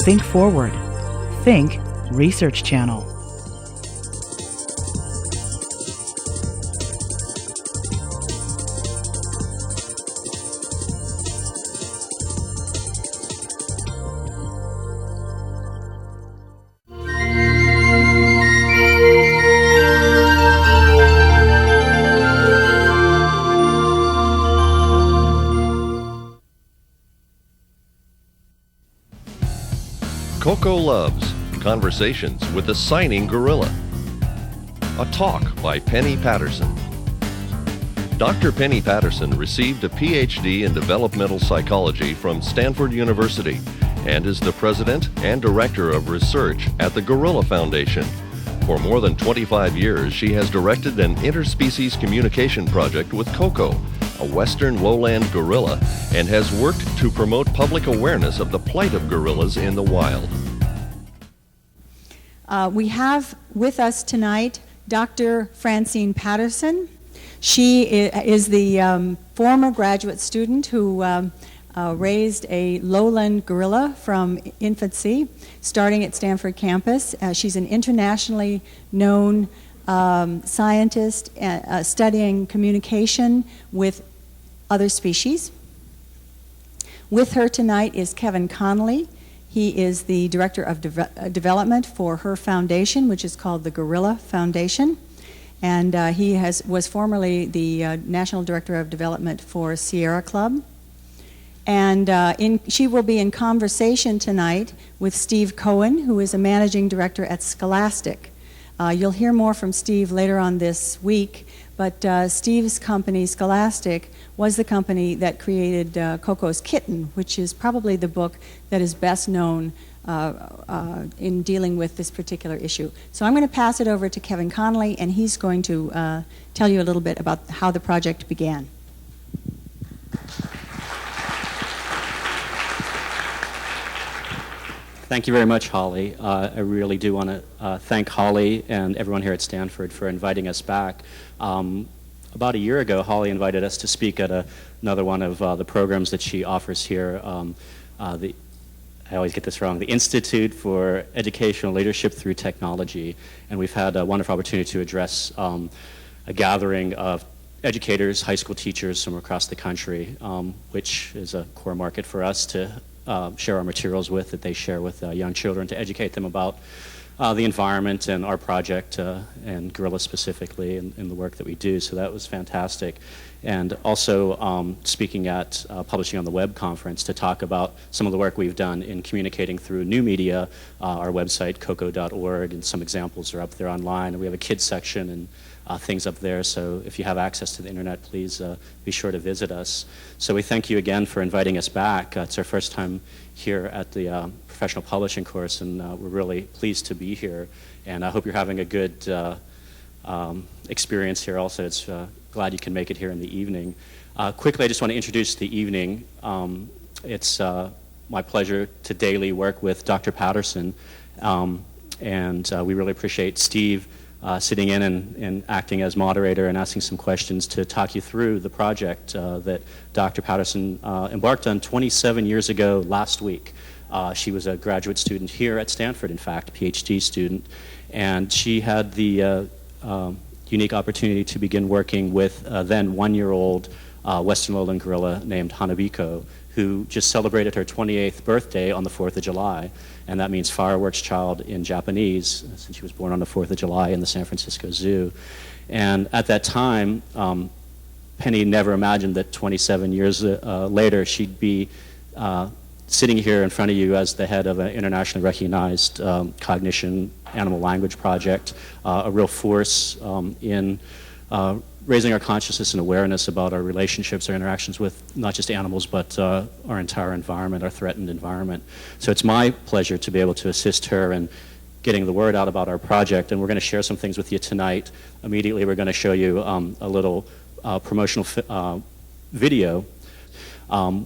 Think Forward. Think Research Channel. Koko Loves, Conversations with a Signing Gorilla. A talk by Penny Patterson. Dr. Penny Patterson received a PhD in developmental psychology from Stanford University and is the president and director of research at the Gorilla Foundation. For more than 25 years, she has directed an interspecies communication project with Koko, a western lowland gorilla, and has worked to promote public awareness of the plight of gorillas in the wild. We have with us tonight Dr. Francine Patterson. She is the former graduate student who raised a lowland gorilla from infancy, starting at Stanford campus. She's an internationally known scientist studying communication with other species. With her tonight is Kevin Connolly. He is the Director of Development for her foundation, which is called the Gorilla Foundation. And he was formerly the National Director of Development for Sierra Club. And she will be in conversation tonight with Steve Cohen, who is a Managing Director at Scholastic. You'll hear more from Steve later on this week, but Steve's company, Scholastic, was the company that created Koko's Kitten, which is probably the book that is best known in dealing with this particular issue. So I'm going to pass it over to Kevin Connolly, and he's going to tell you a little bit about how the project began. Thank you very much, Holly. I really do want to thank Holly and everyone here at Stanford for inviting us back. About a year ago, Holly invited us to speak at another one of the programs that she offers here. I always get this wrong, the Institute for Educational Leadership Through Technology. And we've had a wonderful opportunity to address a gathering of educators, high school teachers from across the country, which is a core market for us to share our materials with, that they share with young children, to educate them about the environment and our project and gorillas specifically in the work that we do. So that was fantastic. And also speaking at Publishing on the Web conference to talk about some of the work we've done in communicating through new media, our website, koko.org, and some examples are up there online. And we have a kids section and things up there, so if you have access to the internet, please be sure to visit us. So we thank you again for inviting us back. It's our first time here at the professional publishing course, and we're really pleased to be here. And I hope you're having a good experience here also. It's glad you can make it here in the evening. Quickly, I just want to introduce the evening. It's my pleasure to daily work with Dr. Patterson, and we really appreciate Steve sitting in and acting as moderator and asking some questions to talk you through the project that Dr. Patterson embarked on 27 years ago last week. She was a graduate student here at Stanford, in fact, a PhD student, and she had the unique opportunity to begin working with then one-year-old Western lowland gorilla named Hanabiko, who just celebrated her 28th birthday on the 4th of July. And that means fireworks child in Japanese, since she was born on the 4th of July in the San Francisco Zoo. And at that time, Penny never imagined that 27 years later she'd be sitting here in front of you as the head of an internationally recognized cognition animal language project, a real force in raising our consciousness and awareness about our relationships, our interactions with not just animals, but our entire environment, our threatened environment. So it's my pleasure to be able to assist her in getting the word out about our project, and we're going to share some things with you tonight. Immediately we're going to show you a little promotional video.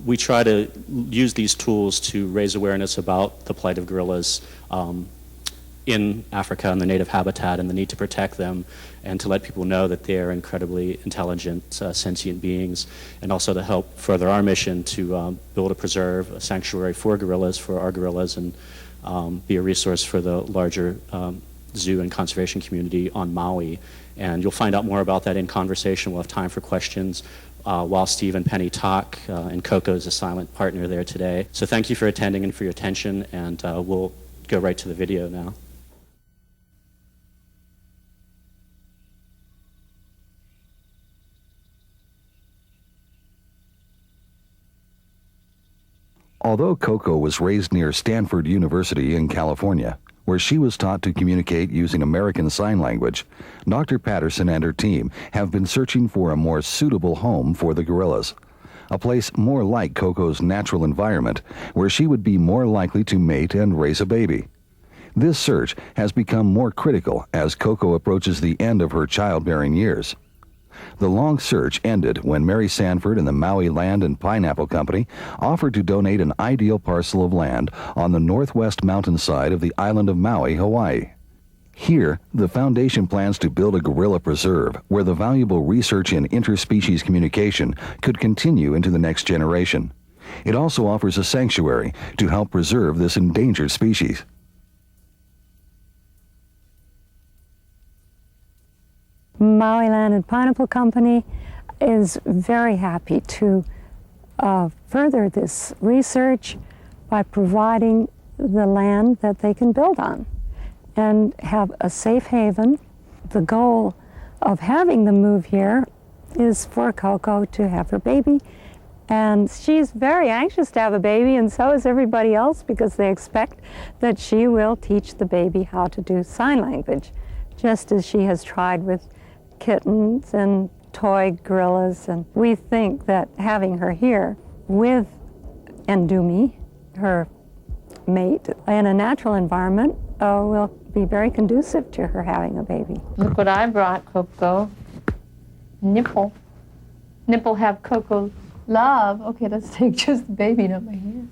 We try to use these tools to raise awareness about the plight of gorillas in Africa and the native habitat and the need to protect them, and to let people know that they are incredibly intelligent, sentient beings, and also to help further our mission to build a preserve, a sanctuary for gorillas, for our gorillas, and be a resource for the larger zoo and conservation community on Maui. And you'll find out more about that in conversation. We'll have time for questions while Steve and Penny talk, and Koko is a silent partner there today. So thank you for attending and for your attention, and we'll go right to the video now. Although Koko was raised near Stanford University in California, where she was taught to communicate using American Sign Language, Dr. Patterson and her team have been searching for a more suitable home for the gorillas, a place more like Koko's natural environment, where she would be more likely to mate and raise a baby. This search has become more critical as Koko approaches the end of her childbearing years. The long search ended when Mary Sanford and the Maui Land and Pineapple Company offered to donate an ideal parcel of land on the northwest mountainside of the island of Maui, Hawaii. Here, the foundation plans to build a gorilla preserve where the valuable research in interspecies communication could continue into the next generation. It also offers a sanctuary to help preserve this endangered species. Maui Land and Pineapple Company is very happy to further this research by providing the land that they can build on and have a safe haven. The goal of having them move here is for Koko to have her baby, and she's very anxious to have a baby, and so is everybody else, because they expect that she will teach the baby how to do sign language, just as she has tried with kittens and toy gorillas. And we think that having her here with Ndumi, her mate, in a natural environment will be very conducive to her having a baby. Look what I brought, Koko. Nipple. Nipple have Koko love. Okay, let's take just the baby, not my hand.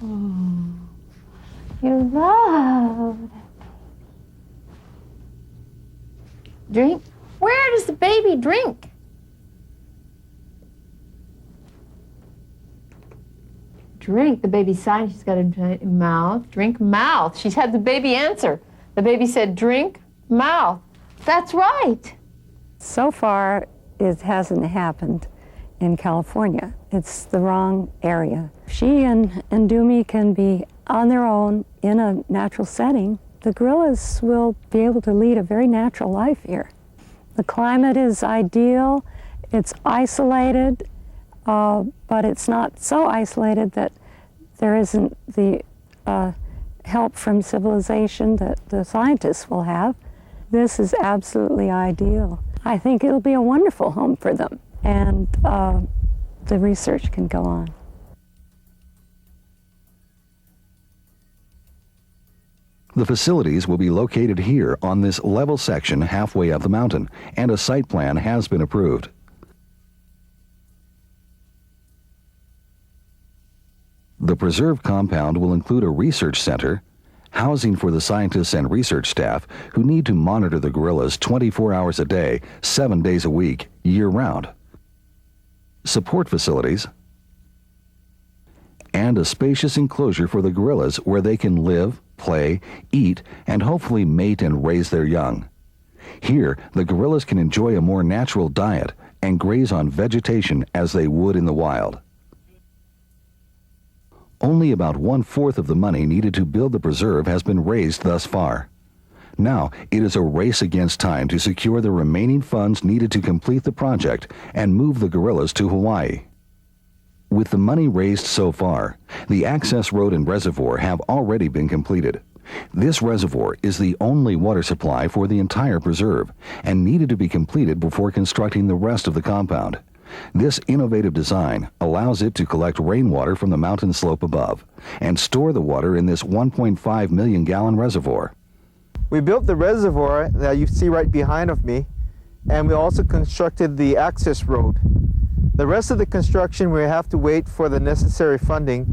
Oh, you love that. Drink. Where does the baby drink? Drink. The baby signed. She's got a mouth. Drink, mouth. She's had the baby answer. The baby said, drink, mouth. That's right. So far, it hasn't happened in California. It's the wrong area. She and Ndumi can be on their own in a natural setting. The gorillas will be able to lead a very natural life here. The climate is ideal. It's isolated, but it's not so isolated that there isn't the help from civilization that the scientists will have. This is absolutely ideal. I think it'll be a wonderful home for them, and the research can go on. The facilities will be located here on this level section halfway up the mountain, and a site plan has been approved. The preserve compound will include a research center, housing for the scientists and research staff who need to monitor the gorillas 24 hours a day, 7 days a week, year-round, support facilities, and a spacious enclosure for the gorillas where they can live, play, eat, and hopefully mate and raise their young. Here, the gorillas can enjoy a more natural diet and graze on vegetation as they would in the wild. Only about 1/4 of the money needed to build the preserve has been raised thus far. Now, it is a race against time to secure the remaining funds needed to complete the project and move the gorillas to Hawaii. With the money raised so far, the access road and reservoir have already been completed. This reservoir is the only water supply for the entire preserve and needed to be completed before constructing the rest of the compound. This innovative design allows it to collect rainwater from the mountain slope above and store the water in this 1.5 million gallon reservoir. We built the reservoir that you see right behind of me, and we also constructed the access road. The rest of the construction, we have to wait for the necessary funding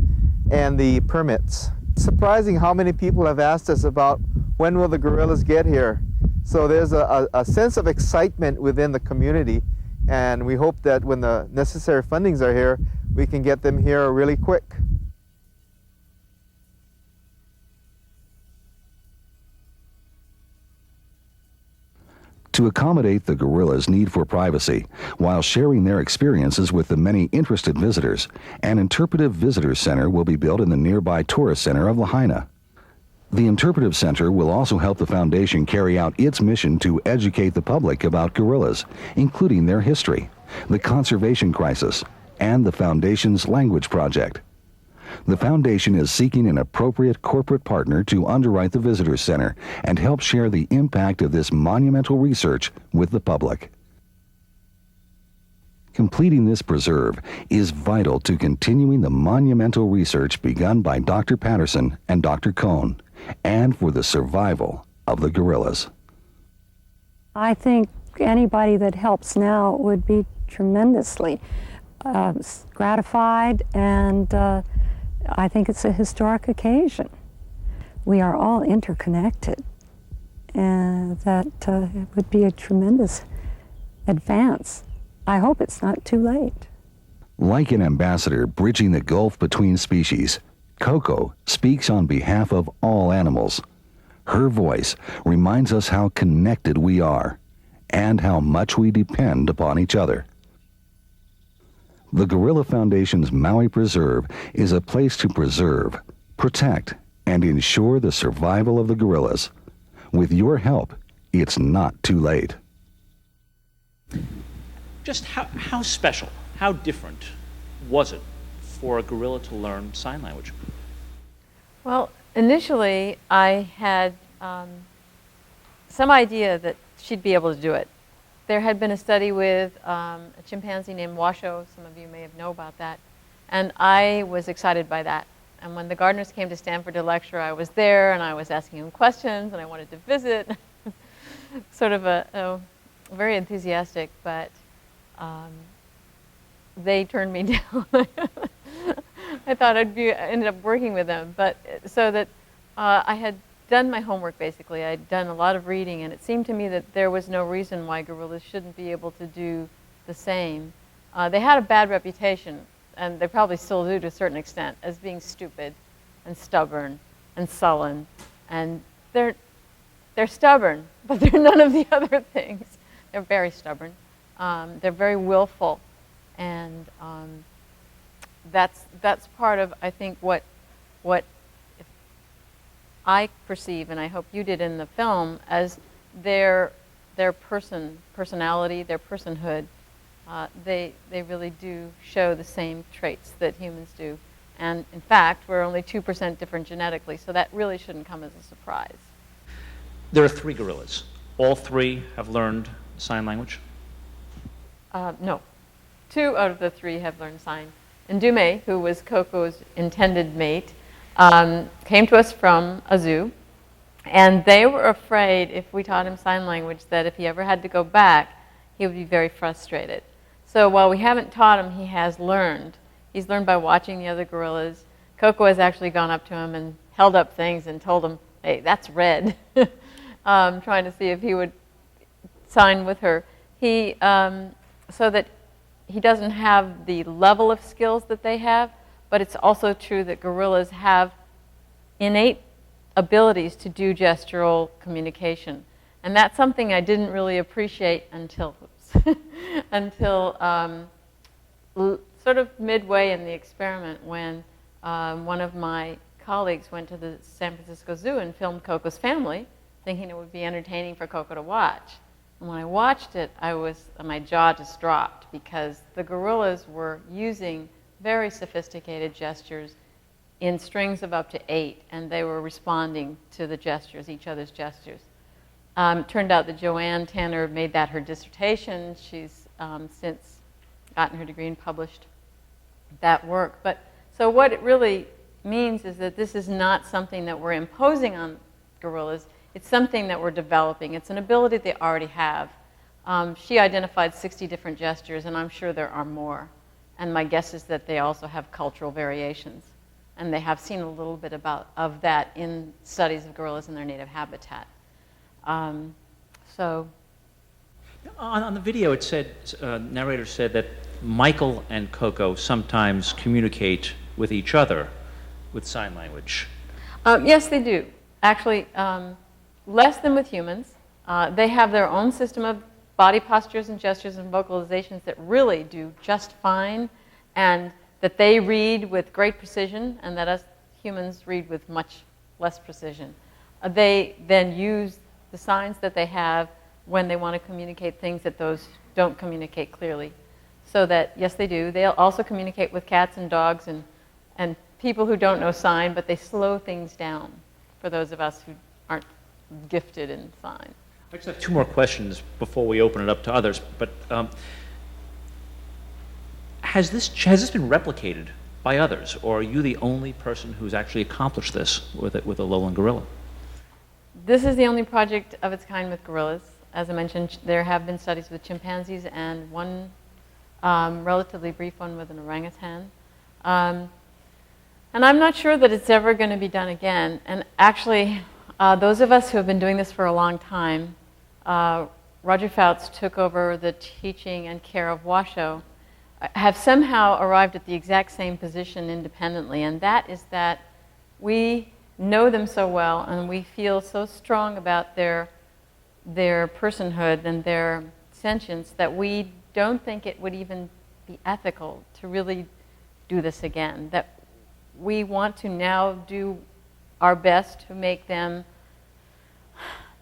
and the permits. Surprising how many people have asked us about when will the gorillas get here. So there's a sense of excitement within the community, and we hope that when the necessary fundings are here, we can get them here really quick. To accommodate the gorillas' need for privacy, while sharing their experiences with the many interested visitors, an interpretive visitor center will be built in the nearby tourist center of Lahaina. The interpretive center will also help the foundation carry out its mission to educate the public about gorillas, including their history, the conservation crisis, and the foundation's language project. The foundation is seeking an appropriate corporate partner to underwrite the visitor center and help share the impact of this monumental research with the public. Completing this preserve is vital to continuing the monumental research begun by Dr. Patterson and Dr. Cohn, and for the survival of the gorillas. I think anybody that helps now would be tremendously gratified, and I think it's a historic occasion. We are all interconnected, and that would be a tremendous advance. I hope it's not too late. Like an ambassador bridging the gulf between species, Koko speaks on behalf of all animals. Her voice reminds us how connected we are and how much we depend upon each other. The Gorilla Foundation's Maui Preserve is a place to preserve, protect, and ensure the survival of the gorillas. With your help, it's not too late. Just how special, how different was it for a gorilla to learn sign language? Well, initially I had some idea that she'd be able to do it. There had been a study with a chimpanzee named Washoe. Some of you may have known about that. And I was excited by that. And when the Gardners came to Stanford to lecture, I was there and I was asking them questions and I wanted to visit. Sort of a very enthusiastic, but they turned me down. I thought I ended up working with them. But so that I had done my homework, basically. I'd done a lot of reading, and it seemed to me that there was no reason why gorillas shouldn't be able to do the same. They had a bad reputation, and they probably still do to a certain extent, as being stupid and stubborn and sullen. And they're stubborn, but they're none of the other things. They're very stubborn. They're very willful, and that's part of, I think, what I perceive, and I hope you did in the film, as their personality, their personhood. They really do show the same traits that humans do. And in fact, we're only 2% different genetically, so that really shouldn't come as a surprise. There are 3 gorillas. All 3 have learned sign language? No. 2 out of the 3 have learned sign. Ndume, who was Koko's intended mate, came to us from a zoo, and they were afraid if we taught him sign language that if he ever had to go back, he would be very frustrated. So while we haven't taught him, he has learned. He's learned by watching the other gorillas. Koko has actually gone up to him and held up things and told him, hey, that's red, trying to see if he would sign with her. So that he doesn't have the level of skills that they have, but it's also true that gorillas have innate abilities to do gestural communication. And that's something I didn't really appreciate until sort of midway in the experiment, when one of my colleagues went to the San Francisco Zoo and filmed Koko's family, thinking it would be entertaining for Koko to watch. And when I watched it, my jaw just dropped, because the gorillas were using very sophisticated gestures in strings of up to 8, and they were responding to the gestures, each other's gestures. Turned out that Joanne Tanner made that her dissertation. She's since gotten her degree and published that work. But so what it really means is that this is not something that we're imposing on gorillas. It's something that we're developing. It's an ability they already have. She identified 60 different gestures, and I'm sure there are more. And my guess is that they also have cultural variations. And they have seen a little bit of that in studies of gorillas in their native habitat. So, On the video, it said, narrator said that Michael and Koko sometimes communicate with each other with sign language. yes, they do. Actually, less than with humans. They have their own system of body postures and gestures and vocalizations that really do just fine, and that they read with great precision, and that us humans read with much less precision. They then use the signs that they have when they want to communicate things that those don't communicate clearly. So that, yes, they do. They'll also communicate with cats and dogs and people who don't know sign, but they slow things down for those of us who aren't gifted in sign. I just have two more questions before we open it up to others. But has this been replicated by others, or are you the only person who's actually accomplished this with a lowland gorilla? This is the only project of its kind with gorillas. As I mentioned, there have been studies with chimpanzees and one relatively brief one with an orangutan. And I'm not sure that it's ever going to be done again. And actually, those of us who have been doing this for a long time, Roger Fouts took over the teaching and care of Washoe, have somehow arrived at the exact same position independently, and that is that we know them so well and we feel so strong about their personhood and their sentience that we don't think it would even be ethical to really do this again. That we want to now do our best to make them,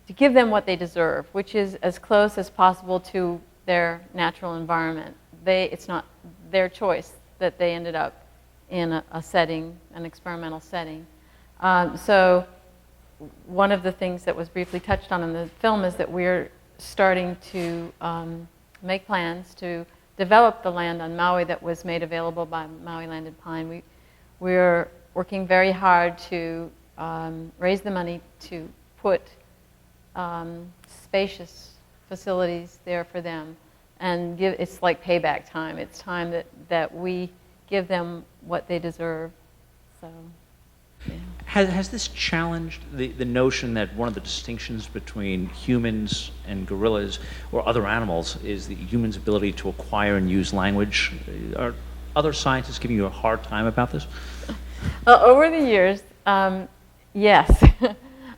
to give them what they deserve, which is as close as possible to their natural environment. It's not their choice that they ended up in a setting, an experimental setting. So one of the things that was briefly touched on in the film is that we're starting to make plans to develop the land on Maui that was made available by Maui Land and Pine. We're working very hard to raise the money to put spacious facilities there for them, and it's like payback time. It's time that we give them what they deserve. So, yeah. Has this challenged the notion that one of the distinctions between humans and gorillas or other animals is the human's ability to acquire and use language? Are other scientists giving you a hard time about this? Over the years, yes.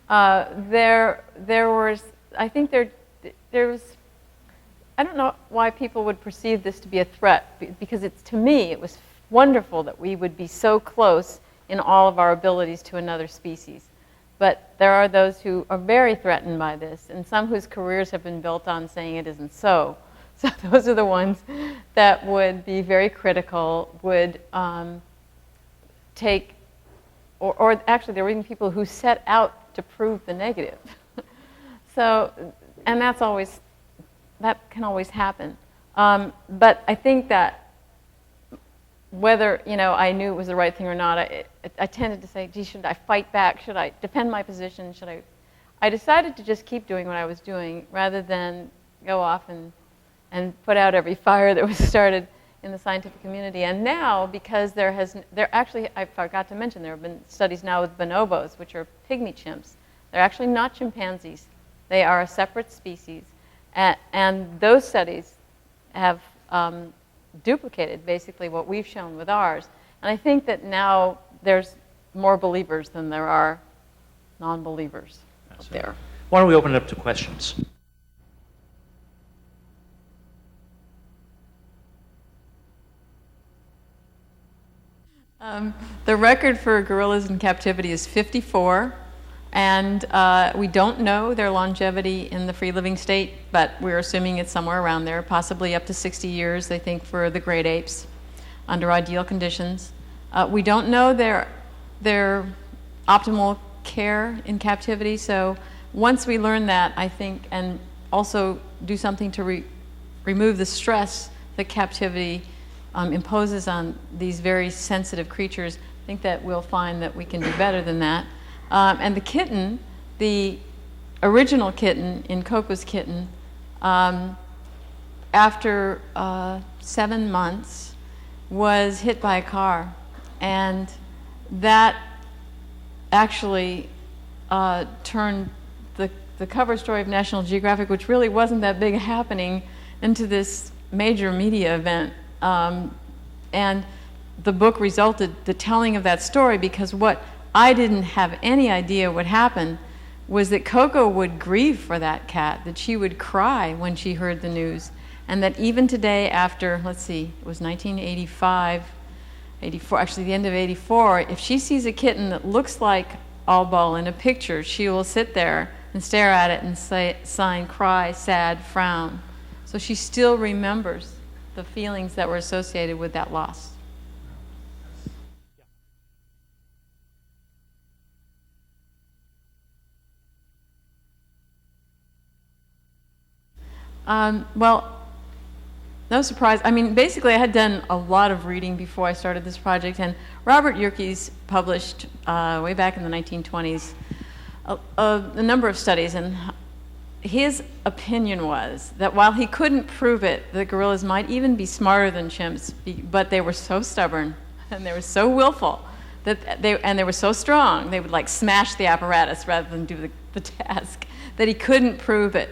There was, I think there was, I don't know why people would perceive this to be a threat, because to me, it was wonderful that we would be so close in all of our abilities to another species. But there are those who are very threatened by this, and some whose careers have been built on saying it isn't so. So those are the ones that would be very critical, would take, or actually there were even people who set out to prove the negative. So, and that can always happen. But I think that whether I knew it was the right thing or not, I tended to say, gee, should I fight back? Should I defend my position? I decided to just keep doing what I was doing rather than go off and put out every fire that was started in the scientific community. And now, because actually, I forgot to mention, there have been studies now with bonobos, which are pygmy chimps. They're actually not chimpanzees. They are a separate species. And those studies have duplicated basically what we've shown with ours. And I think that now there's more believers than there are non-believers out there. Why don't we open it up to questions? The record for gorillas in captivity is 54. And we don't know their longevity in the free-living state, but we're assuming it's somewhere around there, possibly up to 60 years, they think, for the great apes, under ideal conditions. We don't know their optimal care in captivity, so once we learn that, I think, and also do something to remove the stress that captivity imposes on these very sensitive creatures, I think that we'll find that we can do better than that. And the kitten, the original kitten in Koko's kitten, after 7 months, was hit by a car. And that actually turned the cover story of National Geographic, which really wasn't that big a happening, into this major media event. And the book resulted, the telling of that story, because what I didn't have any idea would happen was that Koko would grieve for that cat, that she would cry when she heard the news, and that even today after, let's see, it was 1985, 84, actually the end of 84, if she sees a kitten that looks like Allball in a picture, she will sit there and stare at it and sign, cry, sad, frown. So she still remembers the feelings that were associated with that loss. Well, no surprise. I mean, basically, I had done a lot of reading before I started this project, and Robert Yerkes published way back in the 1920s a number of studies, and his opinion was that while he couldn't prove it, the gorillas might even be smarter than chimps, but they were so stubborn and they were so willful that they were so strong, they would like smash the apparatus rather than do the task, that he couldn't prove it.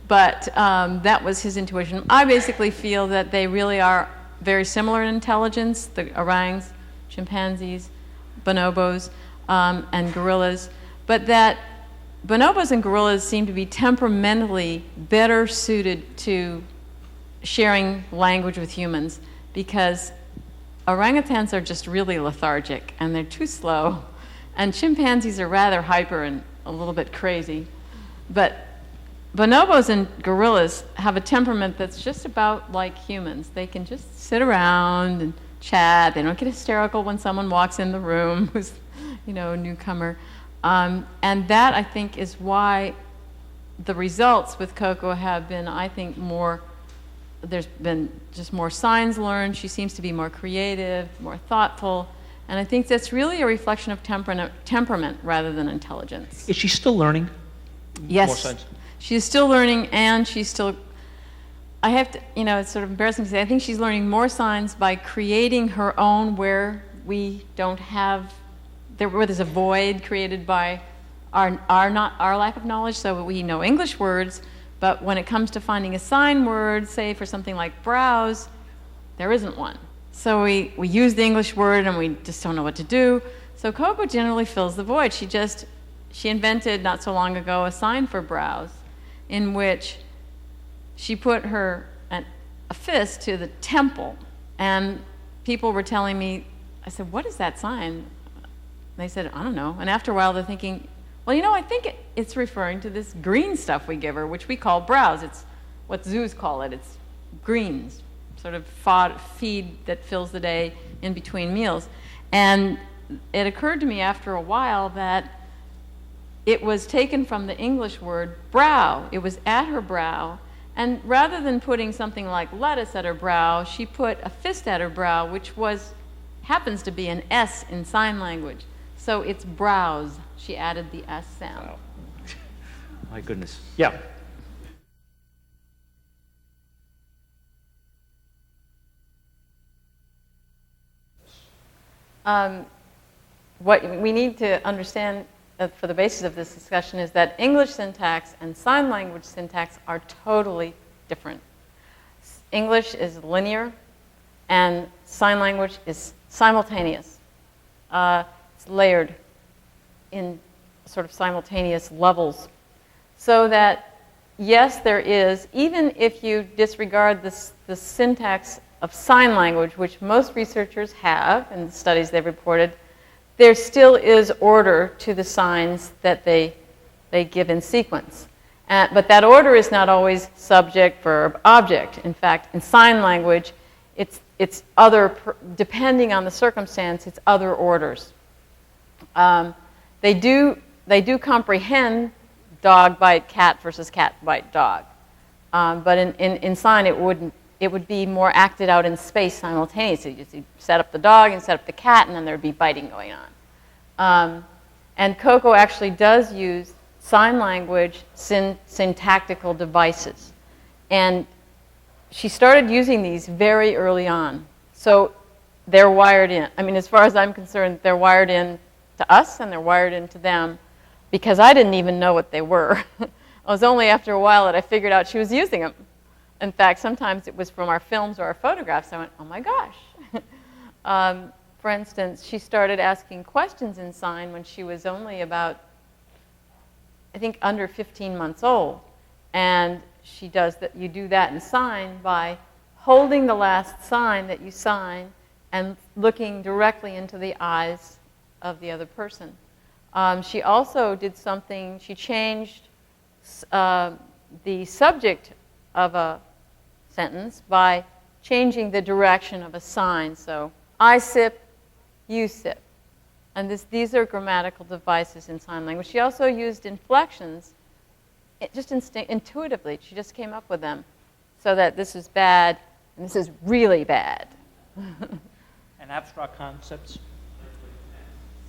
But that was his intuition. I basically feel that they really are very similar in intelligence, the orangs, chimpanzees, bonobos, and gorillas, but that bonobos and gorillas seem to be temperamentally better suited to sharing language with humans, because orangutans are just really lethargic and they're too slow, and chimpanzees are rather hyper and a little bit crazy. But bonobos and gorillas have a temperament that's just about like humans. They can just sit around and chat. They don't get hysterical when someone walks in the room who's, a newcomer. And that, I think, is why the results with Koko have been, I think, there's been just more signs learned. She seems to be more creative, more thoughtful. And I think that's really a reflection of temperament rather than intelligence. Is she still learning? Yes. More signs? She's still learning, and she's still, I have to, it's sort of embarrassing to say, I think she's learning more signs by creating her own where we don't have, where there's a void created by our lack of knowledge. So we know English words, but when it comes to finding a sign word, say for something like browse, there isn't one. So we use the English word and we just don't know what to do. So Koko generally fills the void. She invented not so long ago a sign for browse, in which she put a fist to the temple, and people were telling me, I said, what is that sign? They said, I don't know. And after a while they're thinking, well, I think it's referring to this green stuff we give her, which we call browse. It's what zoos call it. It's greens, sort of feed that fills the day in between meals. And it occurred to me after a while that it was taken from the English word brow. It was at her brow. And rather than putting something like lettuce at her brow, she put a fist at her brow, which happens to be an S in sign language. So it's browse. She added the S sound. Wow. My goodness. Yeah. What we need to understand for the basis of this discussion is that English syntax and sign language syntax are totally different. English is linear, and sign language is simultaneous. It's layered in sort of simultaneous levels. So that, yes, there is, even if you disregard the syntax of sign language, which most researchers have in the studies they've reported, there still is order to the signs that they give in sequence. But that order is not always subject, verb, object. In fact, in sign language, it's other, depending on the circumstance, it's other orders. They do comprehend dog bite cat versus cat bite dog. But in sign, it would be more acted out in space simultaneously. You set up the dog and set up the cat, and then there'd be biting going on. And Koko actually does use sign language syntactical devices. And she started using these very early on. So they're wired in. I mean, as far as I'm concerned, they're wired in to us and they're wired into them, because I didn't even know what they were. It was only after a while that I figured out she was using them. In fact, sometimes it was from our films or our photographs. I went, oh my gosh. For instance, she started asking questions in sign when she was only about, I think, under 15 months old. And she does that. You do that in sign by holding the last sign that you sign and looking directly into the eyes of the other person. She also did something. She changed the subject of a sentence by changing the direction of a sign. So, I sip, you sip. And these are grammatical devices in sign language. She also used inflections, just intuitively. She just came up with them, so that this is bad and this is really bad. And abstract concepts?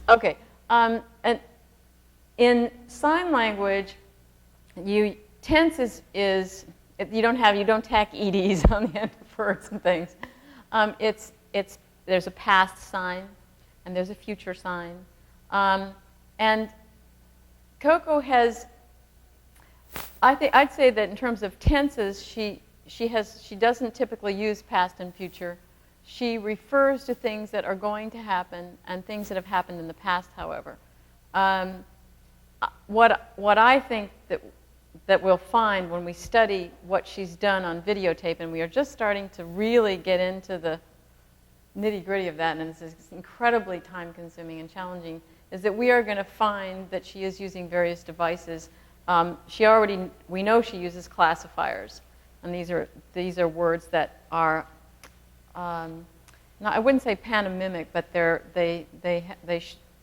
Okay. And in sign language, tense is you don't tack eds on the end of words and things. There's a past sign and there's a future sign. And Koko has, I'd say that in terms of tenses, she doesn't typically use past and future. She refers to things that are going to happen and things that have happened in the past, however. What I think that we'll find when we study what she's done on videotape, and we are just starting to really get into the nitty-gritty of that, and it's incredibly time-consuming and challenging, is that we are going to find that she is using various devices. We know she uses classifiers, and these are words that are, I wouldn't say pantomimic, but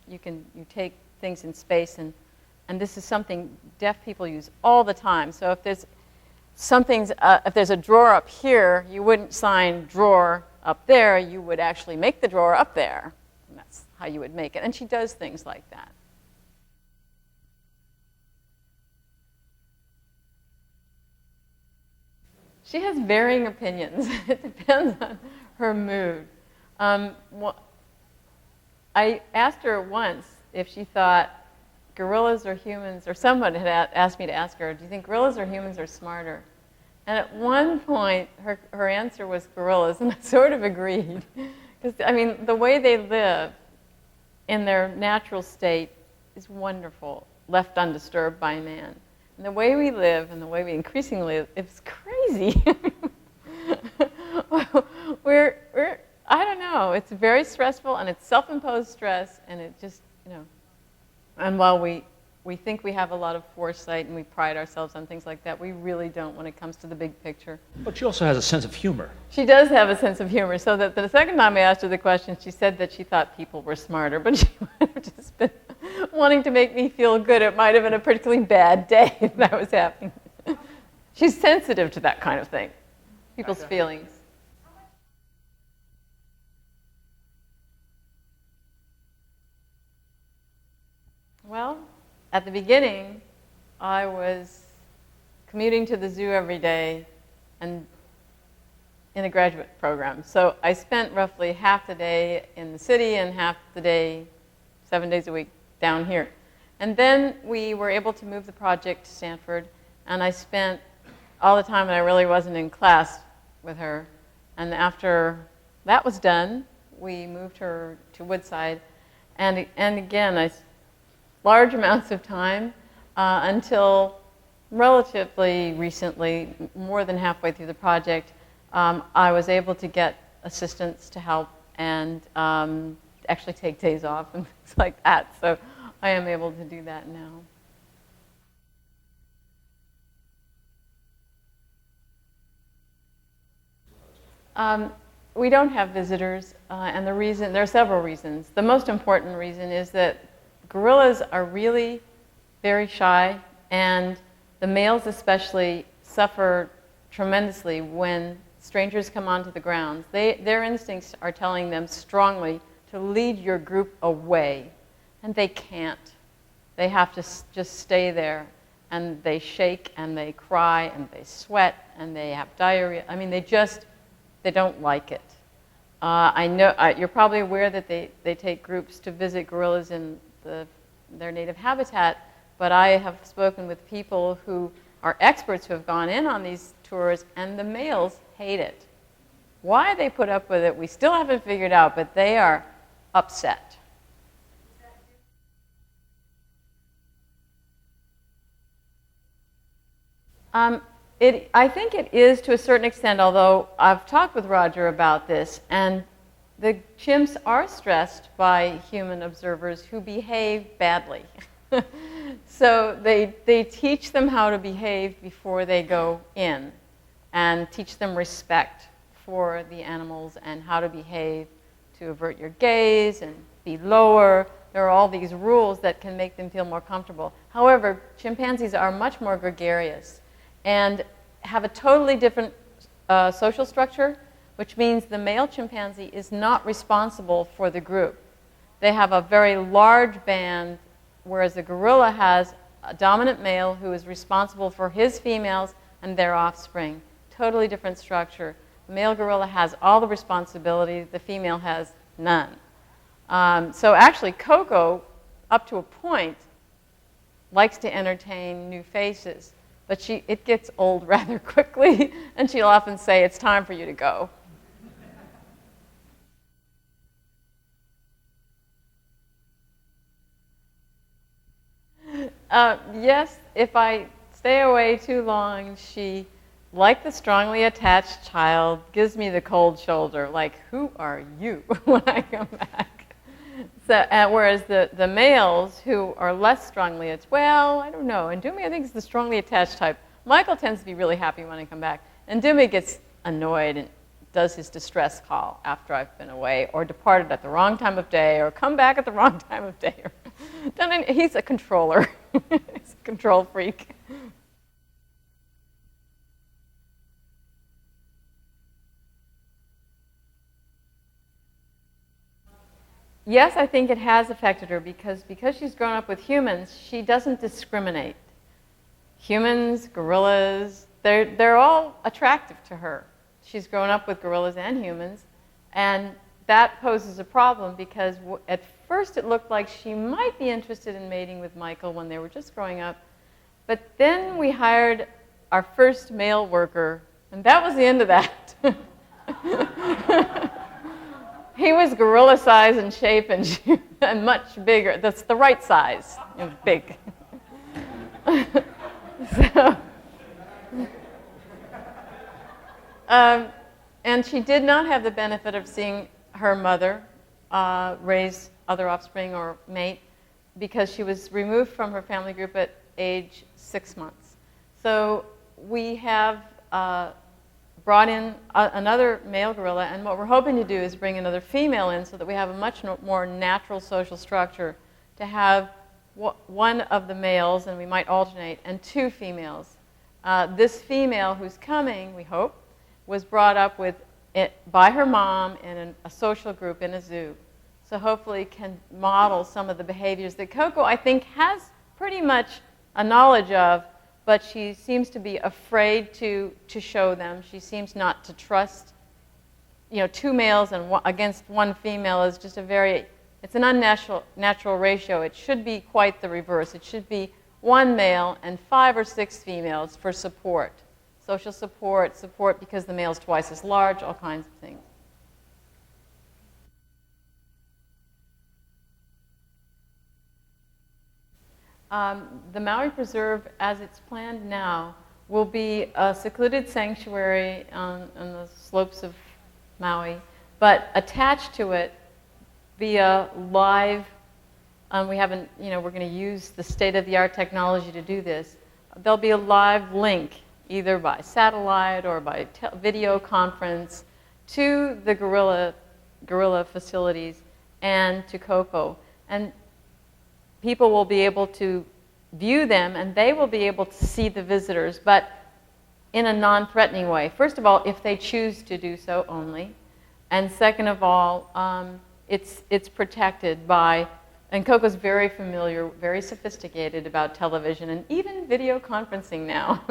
you take things in space, and this is something deaf people use all the time. So if there's if there's a drawer up here, you wouldn't sign drawer up there. You would actually make the drawer up there. And that's how you would make it. And she does things like that. She has varying opinions. It depends on her mood. I asked her once if she thought gorillas or humans, or someone had asked me to ask her, do you think gorillas or humans are smarter? And at one point, her answer was gorillas, and I sort of agreed. Because, I mean, the way they live in their natural state is wonderful, left undisturbed by man. And the way we live and the way we increasingly live, it's crazy. I don't know, it's very stressful, and it's self-imposed stress, and it just, and while we think we have a lot of foresight and we pride ourselves on things like that, we really don't when it comes to the big picture. But she also has a sense of humor. She does have a sense of humor, so that the second time I asked her the question, she said that she thought people were smarter, but she might have just been wanting to make me feel good. It might have been a particularly bad day if that was happening. She's sensitive to that kind of thing, people's feelings. Well, at the beginning, I was commuting to the zoo every day and in a graduate program. So I spent roughly half the day in the city and half the day, 7 days a week, down here. And then we were able to move the project to Stanford, and I spent all the time that I really wasn't in class with her. And after that was done, we moved her to Woodside. And again, large amounts of time until relatively recently, more than halfway through the project, I was able to get assistants to help and actually take days off and things like that. So I am able to do that now. We don't have visitors, and there are several reasons. The most important reason is that gorillas are really very shy, and the males especially suffer tremendously when strangers come onto the grounds. Their instincts are telling them strongly to lead your group away, and they can't. They have to just stay there, and they shake, and they cry, and they sweat, and they have diarrhea. I mean, they don't like it. I know you're probably aware that they take groups to visit gorillas in their native habitat, but I have spoken with people who are experts who have gone in on these tours, and the males hate it. Why they put up with it, we still haven't figured out, but they are upset. I think it is to a certain extent, although I've talked with Roger about this, and the chimps are stressed by human observers who behave badly. So they teach them how to behave before they go in, and teach them respect for the animals and how to behave to avert your gaze and be lower. There are all these rules that can make them feel more comfortable. However, chimpanzees are much more gregarious and have a totally different social structure, which means the male chimpanzee is not responsible for the group. They have a very large band, whereas the gorilla has a dominant male who is responsible for his females and their offspring. Totally different structure. The male gorilla has all the responsibility, the female has none. So actually, Koko, up to a point, likes to entertain new faces. But it gets old rather quickly, and she'll often say, "It's time for you to go." Yes, if I stay away too long, she, like the strongly attached child, gives me the cold shoulder, like, "Who are you?" when I come back. So, whereas the males who are less strongly attached, well, I don't know. And Dumi, I think, is the strongly attached type. Michael tends to be really happy when I come back. And Dumi gets annoyed and does his distress call after I've been away, or departed at the wrong time of day, or come back at the wrong time of day. He's a controller. He's a control freak. Yes, I think it has affected her because she's grown up with humans, she doesn't discriminate. Humans, gorillas, they're all attractive to her. She's grown up with gorillas and humans, and that poses a problem because at first it looked like she might be interested in mating with Michael when they were just growing up, but then we hired our first male worker, and that was the end of that. He was gorilla size and shape and much bigger. That's the right size. It was big. And she did not have the benefit of seeing her mother raise other offspring or mate because she was removed from her family group at age 6 months. So we have brought in another male gorilla, and what we're hoping to do is bring another female in so that we have a much more natural social structure to have one of the males, and we might alternate, and 2 females. This female who's coming, we hope, was brought up by her mom in a social group in a zoo. So hopefully can model some of the behaviors that Koko, I think, has pretty much a knowledge of, but she seems to be afraid to show them. She seems not to trust, 2 males against 1 female is just it's an unnatural ratio. It should be quite the reverse. It should be 1 male and 5 or 6 females for support. Social support because the male's twice as large, all kinds of things. The Maui Preserve, as it's planned now, will be a secluded sanctuary on the slopes of Maui, but attached to it via live, we're going to use the state-of-the-art technology to do this. There'll be a live link, either by satellite or by video conference, to the gorilla facilities and to Koko. And people will be able to view them, and they will be able to see the visitors, but in a non-threatening way. First of all, if they choose to do so only. And second of all, it's protected by, and Koko's very familiar, very sophisticated about television and even video conferencing now.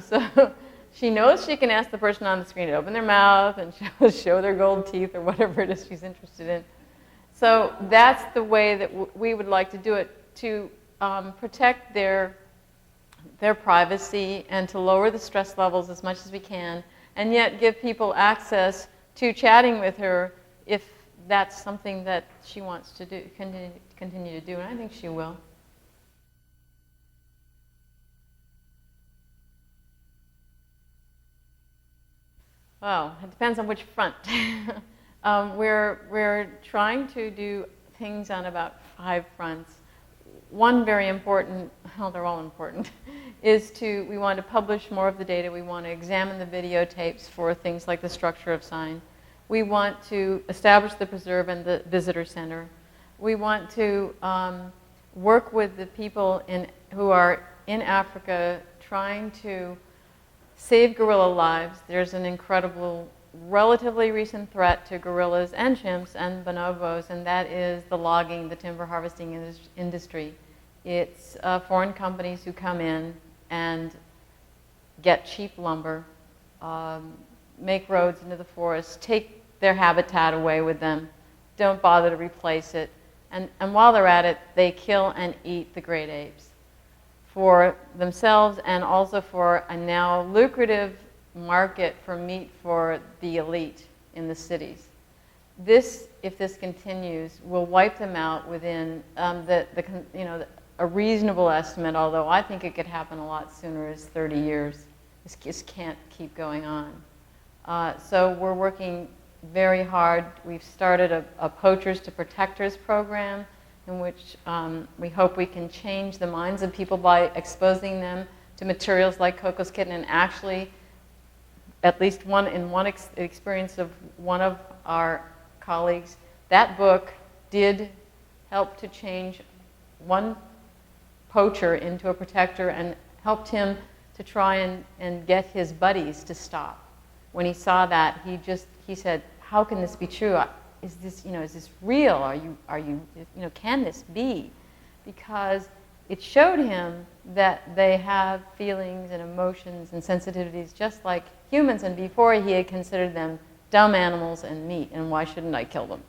So She knows she can ask the person on the screen to open their mouth and show their gold teeth or whatever it is she's interested in. So that's the way that we would like to do it, to protect their privacy and to lower the stress levels as much as we can, and yet give people access to chatting with her if that's something that she wants to do, continue to do, and I think she will. Well, it depends on which front. We're trying to do things on about 5 fronts. One very important, well, they're all important, is we want to publish more of the data. We want to examine the videotapes for things like the structure of sign. We want to establish the preserve and the visitor center. We want to work with the people who are in Africa trying to save gorilla lives. There's an incredible, relatively recent threat to gorillas and chimps and bonobos, and that is the logging, the timber harvesting industry. It's foreign companies who come in and get cheap lumber, make roads into the forest, take their habitat away with them, don't bother to replace it, and while they're at it, they kill and eat the great apes for themselves and also for a now lucrative market for meat for the elite in the cities. This, if this continues, will wipe them out within a reasonable estimate, although I think it could happen a lot sooner, is 30 years. This just can't keep going on. So we're working very hard. We've started a Poachers to Protectors program in which we hope we can change the minds of people by exposing them to materials like Koko's kitten. And actually, at least in one experience of one of our colleagues, that book did help to change one poacher into a protector and helped him to try and get his buddies to stop. When he saw that, he said, "How can this be true? Is this real? Can this be?" Because it showed him that they have feelings and emotions and sensitivities just like humans, and before he had considered them dumb animals and meat, and why shouldn't I kill them?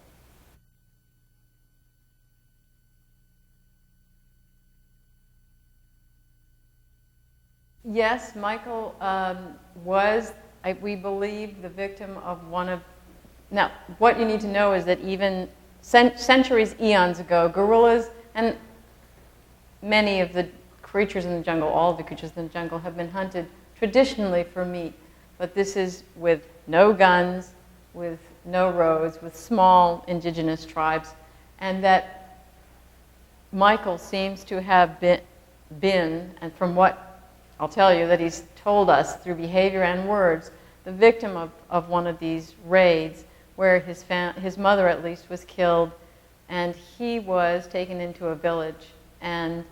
Yes, Michael was, we believe, the victim of one of... Now, what you need to know is that even centuries, eons ago, gorillas and many of the creatures in the jungle, all of the creatures in the jungle, have been hunted traditionally for meat. But this is with no guns, with no roads, with small indigenous tribes, and that Michael seems to have been, and from what I'll tell you that he's told us through behavior and words, the victim of one of these raids where his mother at least was killed, and he was taken into a village and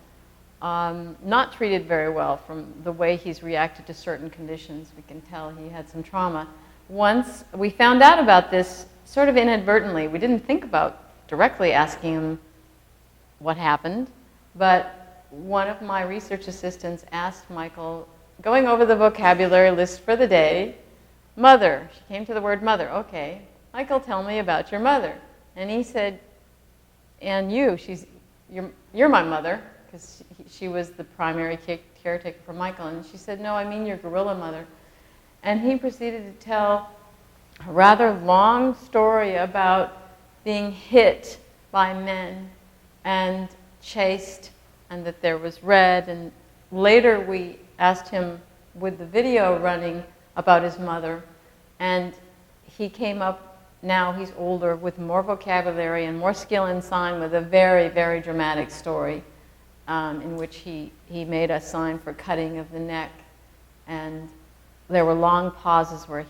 not treated very well from the way he's reacted to certain conditions. We can tell he had some trauma. Once we found out about this sort of inadvertently, we didn't think about directly asking him what happened, but one of my research assistants asked Michael, going over the vocabulary list for the day, mother. She came to the word mother. Okay, Michael, tell me about your mother. And he said, and you're my mother, because she was the primary caretaker for Michael. And she said, no, I mean your gorilla mother. And he proceeded to tell a rather long story about being hit by men and chased, and that there was red. And later we asked him, with the video running, about his mother. And he came up, now he's older, with more vocabulary and more skill in sign, with a very, very dramatic story in which he made a sign for cutting of the neck. And there were long pauses where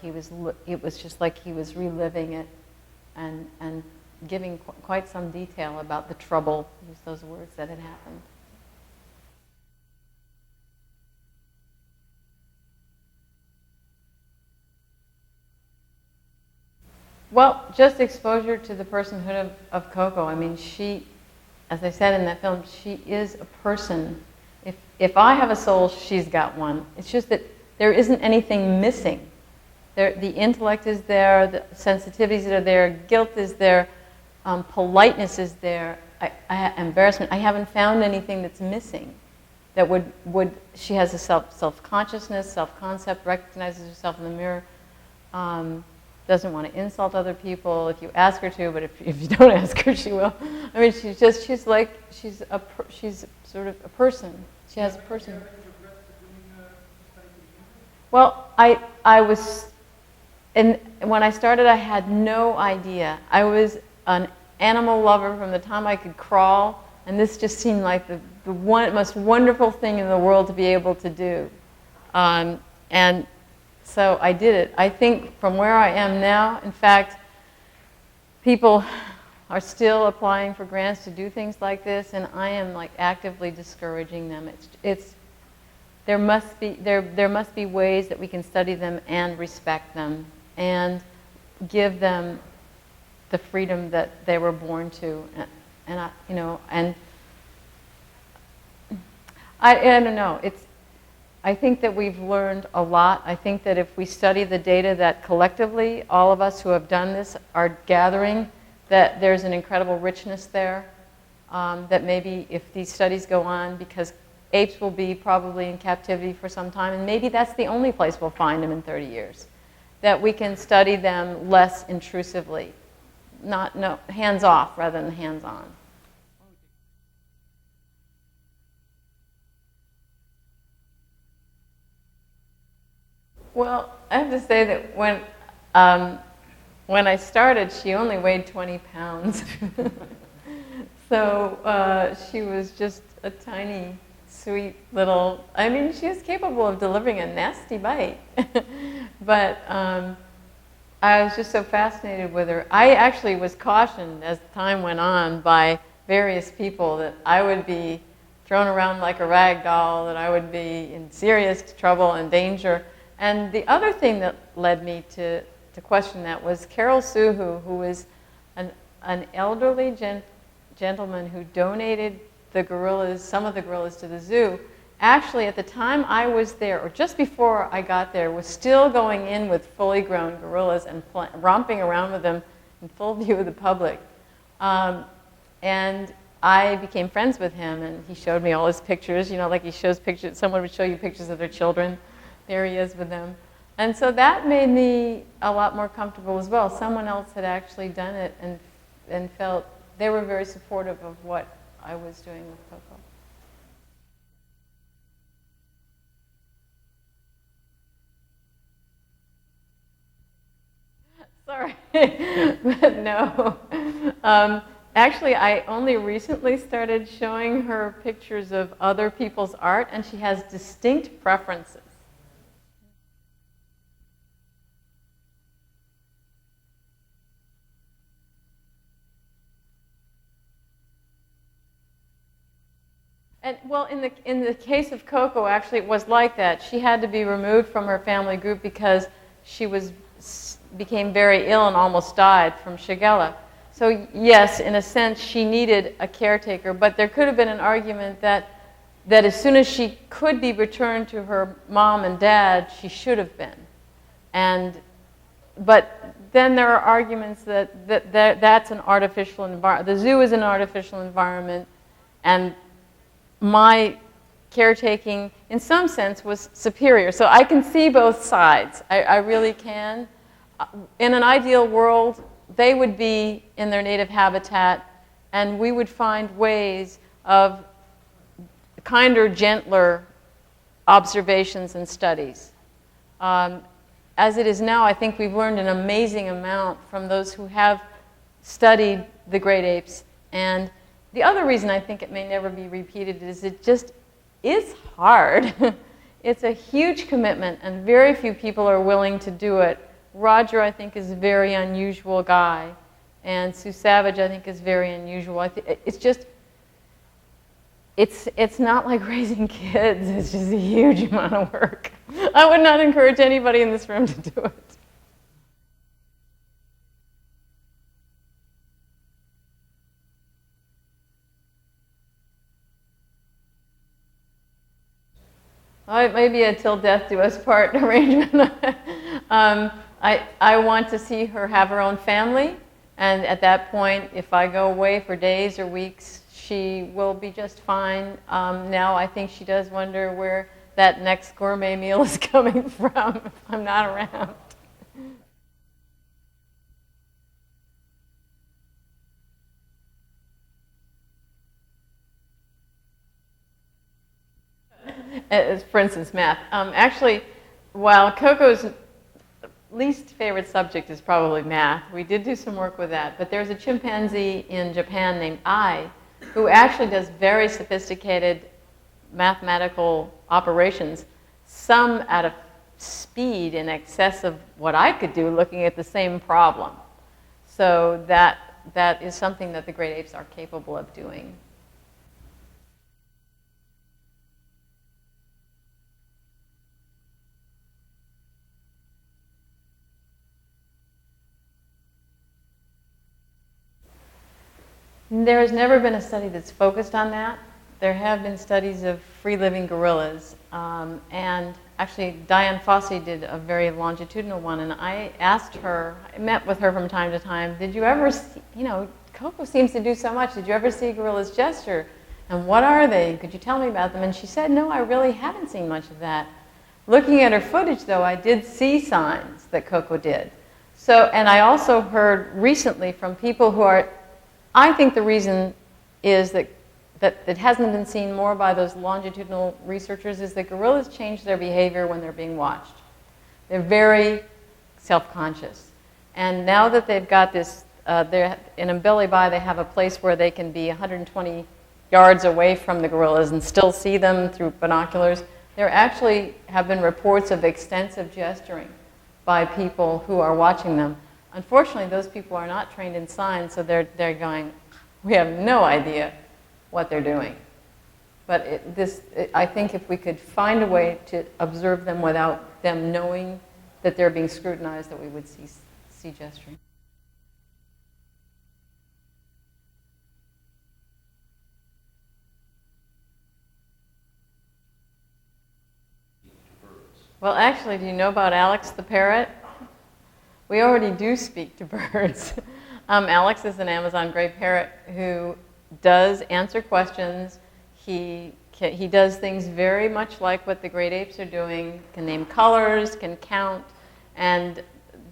it was just like he was reliving it and giving quite some detail about the trouble, use those words, that had happened. Well, just exposure to the personhood of Koko. I mean, she, as I said in that film, she is a person. If I have a soul, she's got one. It's just that there isn't anything missing. The intellect is there, the sensitivities are there, guilt is there, politeness is there, embarrassment. I haven't found anything that's missing. That she has a self-consciousness, self-concept, recognizes herself in the mirror, doesn't want to insult other people if you ask her to, but if you don't ask her, she will. I mean, she's sort of a person. She has a person. Well, I was, and when I started, I had no idea. I was an animal lover from the time I could crawl, and this just seemed like the most wonderful thing in the world to be able to do. And so I did it. I think from where I am now, in fact, people are still applying for grants to do things like this, and I am like actively discouraging them. There must be ways that we can study them and respect them and give them the freedom that they were born to, and I don't know. I think that we've learned a lot. I think that if we study the data that collectively all of us who have done this are gathering, that there's an incredible richness there. That maybe if these studies go on, because apes will be probably in captivity for some time, and maybe that's the only place we'll find them in 30 years, that we can study them less intrusively, hands off rather than hands on. Well, I have to say that when I started, she only weighed 20 pounds. So she was just a tiny, sweet little, I mean, she was capable of delivering a nasty bite. But I was just so fascinated with her. I actually was cautioned as time went on by various people that I would be thrown around like a rag doll, that I would be in serious trouble and danger. And the other thing that led me to question that was Carol Suhu, who was an elderly gentleman who donated some of the gorillas to the zoo. Actually, at the time I was there, or just before I got there, was still going in with fully grown gorillas and romping around with them in full view of the public. And I became friends with him, and he showed me all his pictures, like he shows pictures, someone would show you pictures of their children. There he is with them. And so that made me a lot more comfortable as well. Someone else had actually done it and felt they were very supportive of what I was doing with Koko. Sorry, but no. Actually, I only recently started showing her pictures of other people's art, and she has distinct preferences. And well, in the case of Koko, actually, it was like that. She had to be removed from her family group because she became very ill and almost died from Shigella. So yes, in a sense, she needed a caretaker, but there could have been an argument that as soon as she could be returned to her mom and dad, she should have been. But then there are arguments that's an artificial environment. The zoo is an artificial environment, and my caretaking, in some sense, was superior. So I can see both sides. I really can. In an ideal world, they would be in their native habitat, and we would find ways of kinder, gentler observations and studies. As it is now, I think we've learned an amazing amount from those who have studied the great apes. And the other reason I think it may never be repeated is it just is hard. It's a huge commitment, and very few people are willing to do it. Roger, I think, is a very unusual guy, and Sue Savage, I think, is very unusual. It's just, it's not like raising kids. It's just a huge amount of work. I would not encourage anybody in this room to do it. Well, it may be a till death do us part arrangement. I want to see her have her own family, and at that point, if I go away for days or weeks, she will be just fine. Now I think she does wonder where that next gourmet meal is coming from if I'm not around. For instance, math. Actually, while Koko's least favorite subject is probably math, we did do some work with that. But there's a chimpanzee in Japan named Ai who actually does very sophisticated mathematical operations, some at a speed in excess of what I could do looking at the same problem. So that is something that the great apes are capable of doing. There has never been a study that's focused on that. There have been studies of free-living gorillas, and actually Diane Fossey did a very longitudinal one, and I asked her, I met with her from time to time, did you ever see, Koko seems to do so much, did you ever see gorillas gesture? And what are they? Could you tell me about them? And she said, no, I really haven't seen much of that. Looking at her footage, though, I did see signs that Koko did. So, and I also heard recently from people who are, I think the reason is that it hasn't been seen more by those longitudinal researchers is that gorillas change their behavior when they're being watched. They're very self-conscious. And now that they've got this, in Mbili Bay, they have a place where they can be 120 yards away from the gorillas and still see them through binoculars. There actually have been reports of extensive gesturing by people who are watching them. Unfortunately, those people are not trained in signs, so they're going, we have no idea what they're doing. But I think if we could find a way to observe them without them knowing that they're being scrutinized, that we would see gesturing. Well, actually, do you know about Alex the parrot? We already do speak to birds. Alex is an Amazon gray parrot who does answer questions. He does things very much like what the great apes are doing, can name colors, can count, and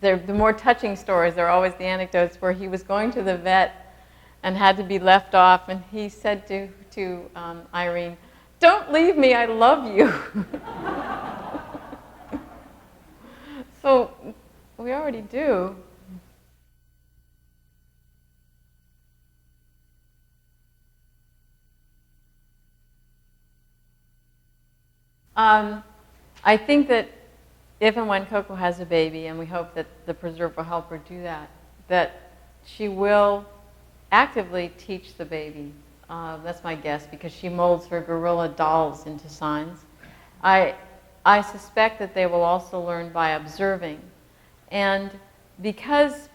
the more touching stories, they're always the anecdotes where he was going to the vet and had to be left off, and he said to Irene, "Don't leave me, I love you." So we already do. I think that if and when Koko has a baby, and we hope that the preserve will help her do that, that she will actively teach the baby. That's my guess, because she molds her gorilla dolls into signs. I suspect that they will also learn by observing. And because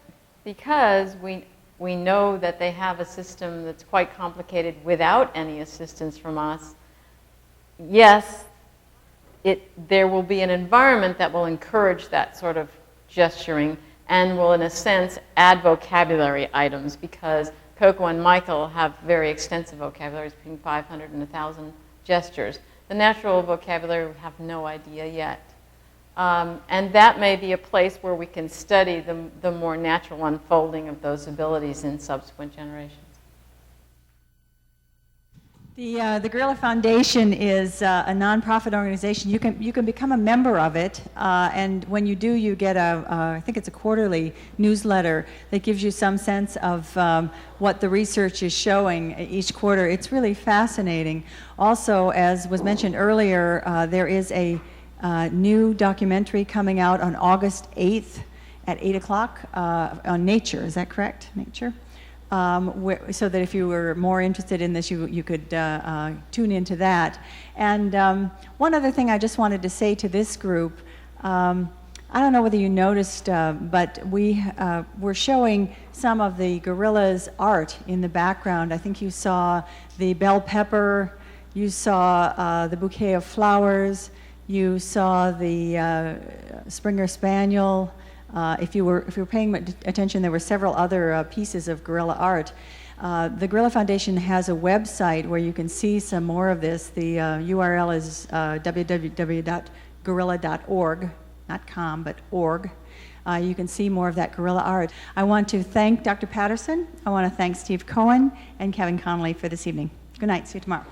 we know that they have a system that's quite complicated without any assistance from us, yes, there will be an environment that will encourage that sort of gesturing and will, in a sense, add vocabulary items, because Koko and Michael have very extensive vocabularies, between 500 and 1,000 gestures. The natural vocabulary, we have no idea yet. And that may be a place where we can study the more natural unfolding of those abilities in subsequent generations. The Gorilla Foundation is a nonprofit organization. You can become a member of it, and when you do, you get I think it's a quarterly newsletter that gives you some sense of what the research is showing each quarter. It's really fascinating. Also, as was mentioned earlier, there is a new documentary coming out on August 8th at 8 o'clock on Nature. Is that correct? Nature? So that if you were more interested in this, you could tune into that. And one other thing I just wanted to say to this group, I don't know whether you noticed, but we're showing some of the gorillas' art in the background. I think you saw the bell pepper, you saw the bouquet of flowers, You saw the Springer Spaniel. If you were paying attention, there were several other pieces of gorilla art. The Gorilla Foundation has a website where you can see some more of this. The URL is www.gorilla.org, not com, but org. You can see more of that gorilla art. I want to thank Dr. Patterson. I want to thank Steve Cohen and Kevin Connolly for this evening. Good night. See you tomorrow.